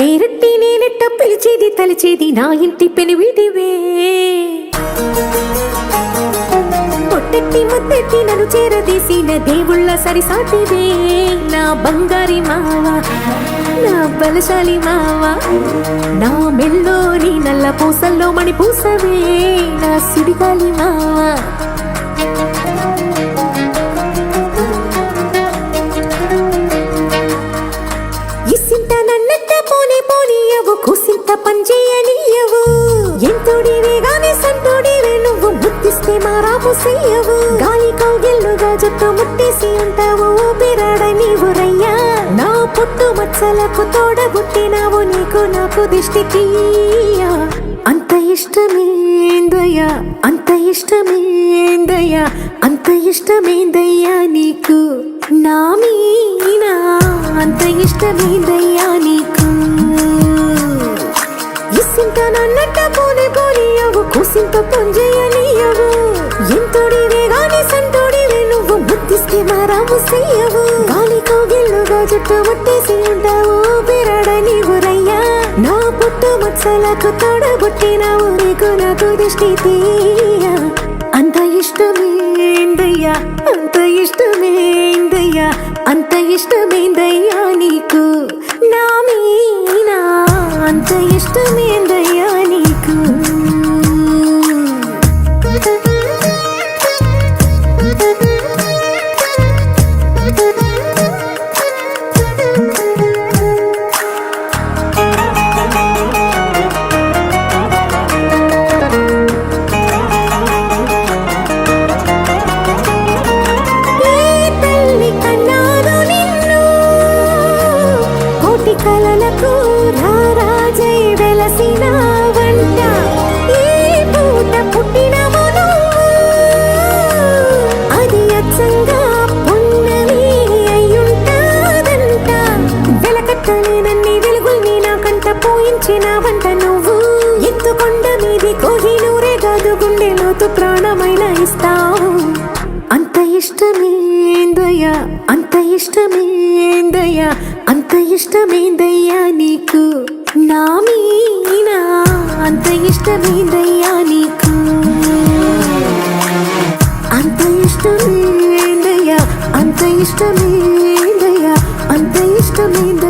పేరెట్టి నేనెట్ట పిలిచేది తలిచేది నా ఇంటి పెనివిటివే. పొట్టెట్టి ముద్దెట్టి నన్ను చేరదీసిన దేవుళ్ళ సరిసాటివే. నా బంగారి మావా, నా బలశాలి మావా, నా మెల్లోని నల్ల పూసల్లో మణి పూసవే. నా సుడిగాలి మావా, ఇసింత నన్నట్ట పోనీ పోనీయవు, కూసింత పంచేయనీయవు. ఎంతోడివే గాని సంతోడివే నువ్వు, ముద్దిస్తే మారాపు చెయ్యవు. గాలి కౌగిల్లుగా జుట్టు ముట్టేసి ఉంటావు ఊపిరాడ నీవు రయ్యా. నా పుట్టు మచ్చలకు తోడబుట్టినావు, నీకు నాకు దిష్టి తీయా. అంత ఇష్టమేందయ్యా, అంత ఇష్టమేందయ్యా, అంత ఇష్టమేందయ్యా నీకు నా మీనా, అంత ఇష్టమేందయ్యా నీకు. ఇసింత నన్నట్ట పోనీ పోనీయవు, కూసింత పొంజేయనీయవు. ఎంతోడివే గాని సంతోడివే నువ్వు, ముద్దిస్తే మారాము చెయ్యవు. గాలి కౌగిల్లుగా జుట్టు ముట్టేసి ఉంటావు ఊపిరాడ నీవు రయ్యా. నా పుట్టు మచ్చలకు తోడబుట్టినావు, నీకు నాకు దిష్టి తీయా. అంత ఇష్టమేందయ్యా, అంత ఇష్టమేందయ్యా, అంత ఇష్టమేందయ్యా నీకు నా మీనా, అంత ఇష్టమేందయ్యా నీకు. కలలకు రారాజై వెలసిన వంట, ఈ పూట పుట్టినవు నువ్వు, అది అచ్చంగా పున్నమి అయ్యుంటాదంట. వెలకట్టలేనన్ని వెలుగుల్ని నాకంట పోయించిన వంట నువ్వు. ఎత్తుకొండ మీది కోహినూరే కాదు, గుండె లోతు ప్రాణమైన ఇస్తావు. అంత ఇష్టమేందయ్యా, అంత ఇష్టమేందయ్యా, అంత ఇష్టమేందయ్యా నీకు నా మీనా, అంత ఇష్టమేందయ్యా నీకు. అంత ఇష్టమేందయ్యా, అంత ఇష్టమేందయ్యా, అంత ఇష్టమేందయ్యా.